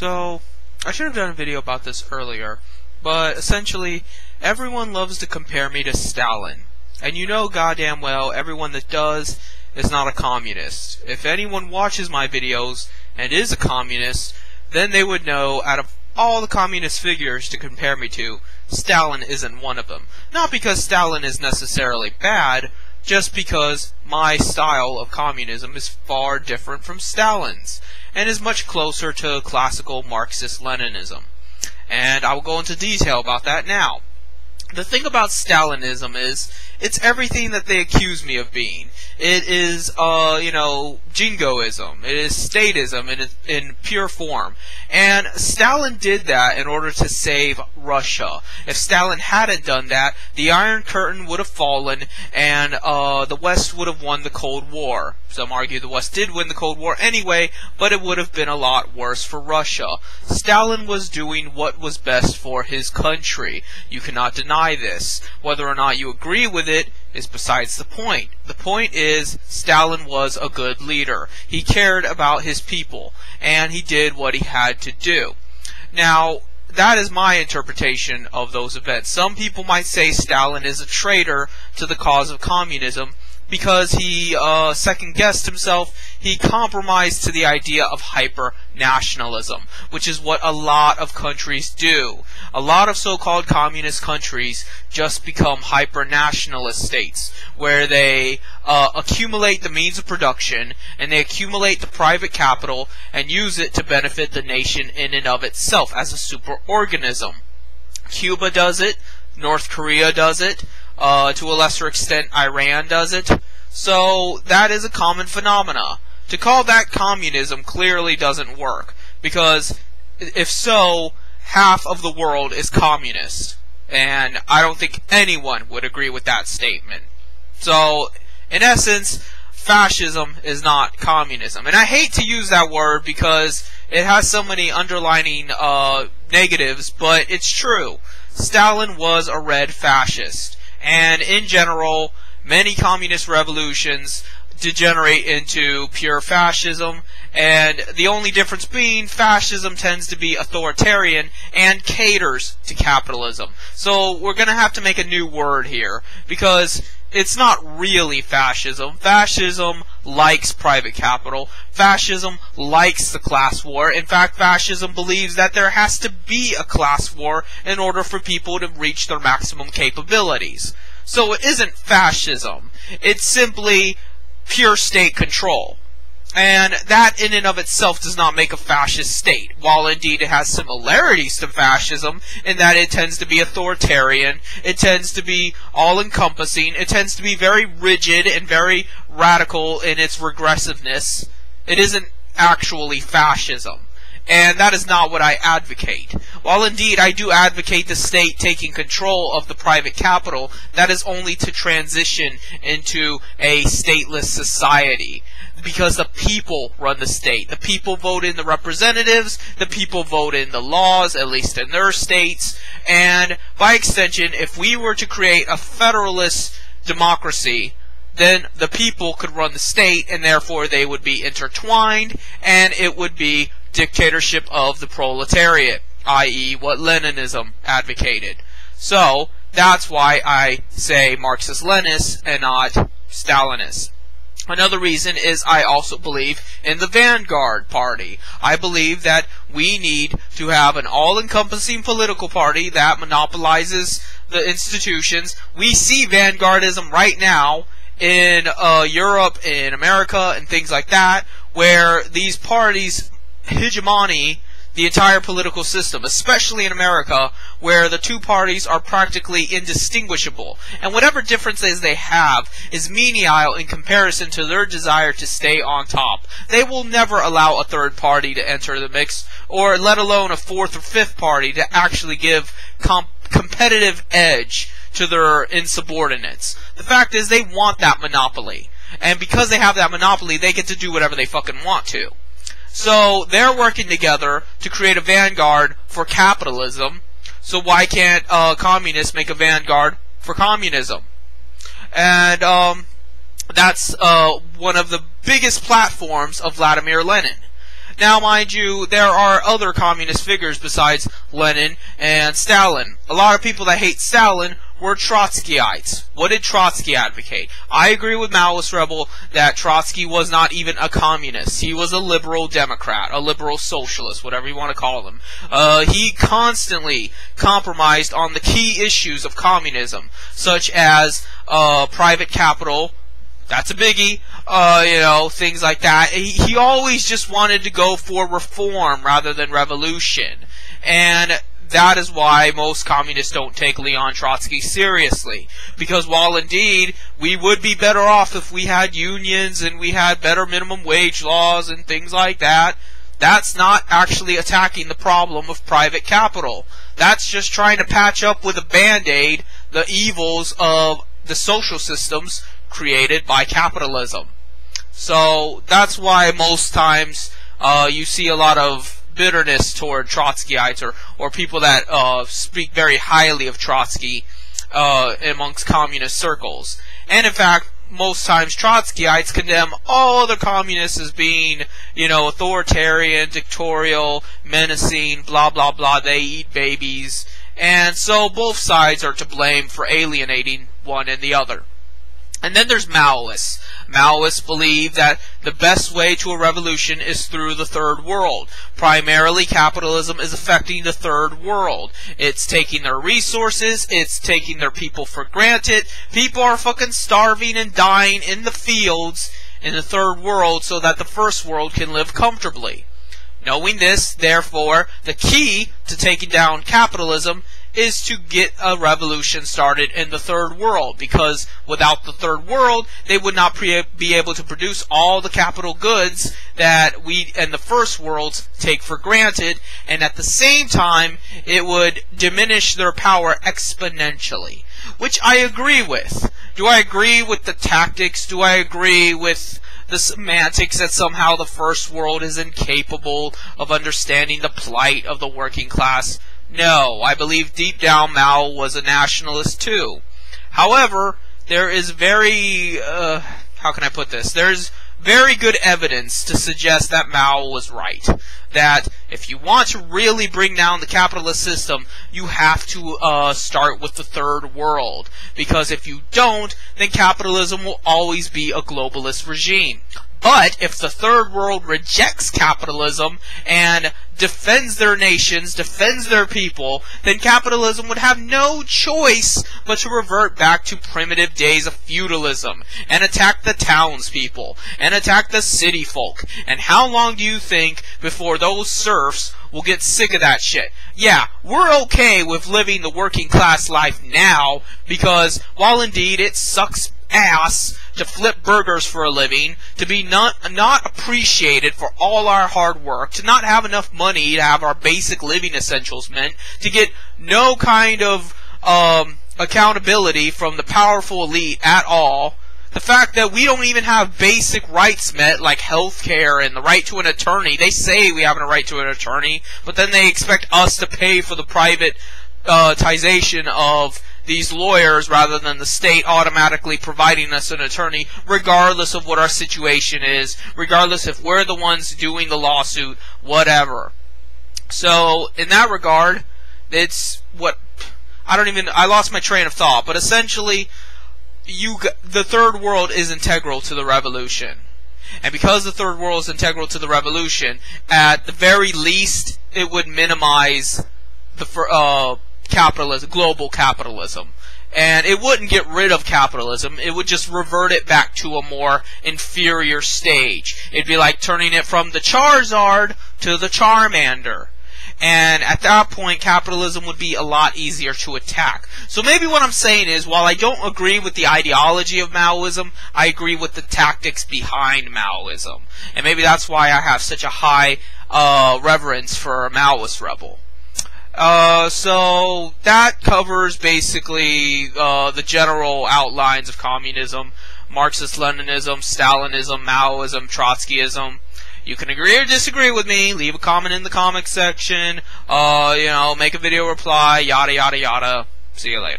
So, I should have done a video about this earlier, but essentially, everyone loves to compare me to Stalin. And you know goddamn well, everyone that does is not a communist. If anyone watches my videos and is a communist, then they would know, out of all the communist figures to compare me to, Stalin isn't one of them. Not because Stalin is necessarily bad, just because my style of communism is far different from Stalin's, and is much closer to classical Marxist-Leninism. And I will go into detail about that now. The thing about Stalinism is, it's everything that they accuse me of being. It is, jingoism. It is statism in pure form. And Stalin did that in order to save Russia. If Stalin hadn't done that, the Iron Curtain would have fallen, and the West would have won the Cold War. Some argue the West did win the Cold War anyway, but it would have been a lot worse for Russia. Stalin was doing what was best for his country. You cannot deny this. Whether or not you agree with it is besides the point. The point is, Stalin was a good leader. He cared about his people, and he did what he had to do. Now, that is my interpretation of those events. Some people might say Stalin is a traitor to the cause of communism because he second-guessed himself. He compromised to the idea of hyper-nationalism, which is what a lot of countries do. A lot of so-called communist countries just become hyper-nationalist states, where they accumulate the means of production, and they accumulate the private capital, and use it to benefit the nation in and of itself as a superorganism. Cuba does it, North Korea does it, to a lesser extent Iran does it. So that is a common phenomena. To call that communism clearly doesn't work, because if so, half of the world is communist, and I don't think anyone would agree with that statement. So, in essence, fascism is not communism. And I hate to use that word because it has so many underlining negatives, but it's true. Stalin was a red fascist. And in general, many communist revolutions degenerate into pure fascism, and the only difference being fascism tends to be authoritarian and caters to capitalism. So we're going to have to make a new word here, because it's not really fascism. Fascism likes private capital. Fascism likes the class war. In fact, fascism believes that there has to be a class war in order for people to reach their maximum capabilities. So it isn't fascism. It's simply pure state control. And that in and of itself does not make a fascist state, while indeed it has similarities to fascism in that it tends to be authoritarian, it tends to be all-encompassing, it tends to be very rigid and very radical in its regressiveness. It isn't actually fascism. And that is not what I advocate. While indeed I do advocate the state taking control of the private capital, that is only to transition into a stateless society. Because the people run the state. The people vote in the representatives, the people vote in the laws, at least in their states, and by extension, if we were to create a federalist democracy, then the people could run the state, and therefore they would be intertwined, and it would be dictatorship of the proletariat, i.e. what Leninism advocated. So, that's why I say Marxist-Leninist and not Stalinist. Another reason is I also believe in the vanguard party. I believe that we need to have an all-encompassing political party that monopolizes the institutions. We see vanguardism right now in Europe, in America, and things like that, where these parties hegemony the entire political system, especially in America, where the two parties are practically indistinguishable. And whatever differences they have is menial in comparison to their desire to stay on top. They will never allow a third party to enter the mix, or let alone a fourth or fifth party to actually give competitive edge to their insubordinates. The fact is, they want that monopoly. And because they have that monopoly, they get to do whatever they fucking want to. So, they're working together to create a vanguard for capitalism. So why can't communists make a vanguard for communism? And that's one of the biggest platforms of Vladimir Lenin. Now, mind you, there are other communist figures besides Lenin and Stalin. A lot of people that hate Stalin were Trotskyites. What did Trotsky advocate? I agree with Maoist Rebel that Trotsky was not even a communist. He was a liberal Democrat, a liberal socialist, whatever you want to call him. He constantly compromised on the key issues of communism, such as private capital. That's a biggie. Things like that. He always just wanted to go for reform rather than revolution. And that is why most communists don't take Leon Trotsky seriously. Because while indeed we would be better off if we had unions and we had better minimum wage laws and things like that, that's not actually attacking the problem of private capital. That's just trying to patch up with a band-aid the evils of the social systems created by capitalism. So that's why most times you see a lot of bitterness toward Trotskyites or people that speak very highly of Trotsky amongst communist circles. And in fact, most times Trotskyites condemn all other communists as being, authoritarian, dictatorial, menacing, blah blah blah, they eat babies. And so both sides are to blame for alienating one and the other. And then there's Maoists. Maoists believe that the best way to a revolution is through the third world. Primarily, capitalism is affecting the third world. It's taking their resources, it's taking their people for granted. People are fucking starving and dying in the fields in the third world so that the first world can live comfortably. Knowing this, therefore, the key to taking down capitalism is to get a revolution started in the third world, because without the third world, they would not be able to produce all the capital goods that we in the first world take for granted, and at the same time, it would diminish their power exponentially, which I agree with. Do I agree with the tactics? Do I agree with the semantics that somehow the first world is incapable of understanding the plight of the working class? No, I believe deep down Mao was a nationalist too. However, there is how can I put this? There's very good evidence to suggest that Mao was right. That if you want to really bring down the capitalist system, you have to start with the third world. Because if you don't, then capitalism will always be a globalist regime. But if the third world rejects capitalism and defends their nations, defends their people, then capitalism would have no choice but to revert back to primitive days of feudalism and attack the townspeople and attack the city folk. And how long do you think before those serfs will get sick of that shit? Yeah, we're okay with living the working class life now, because while indeed it sucks ass to flip burgers for a living, to be not appreciated for all our hard work, to not have enough money to have our basic living essentials met, to get no kind of accountability from the powerful elite at all, the fact that we don't even have basic rights met, like health care and the right to an attorney. They say we have a right to an attorney, but then they expect us to pay for the privatization of these lawyers rather than the state automatically providing us an attorney, regardless of what our situation is, regardless if we're the ones doing the lawsuit, whatever. So, in that regard, it's what... I lost my train of thought, but essentially, the third world is integral to the revolution. And because the third world is integral to the revolution, at the very least, it would minimize the global capitalism. And it wouldn't get rid of capitalism, it would just revert it back to a more inferior stage. It'd be like turning it from the Charizard to the Charmander. And at that point, capitalism would be a lot easier to attack. So maybe what I'm saying is, while I don't agree with the ideology of Maoism, I agree with the tactics behind Maoism. And maybe that's why I have such a high reverence for a Maoist rebel. So that covers basically the general outlines of communism: Marxist-Leninism, Stalinism, Maoism, Trotskyism. You can agree or disagree with me. Leave a comment in the comment section. Make a video reply. Yada yada yada. See you later.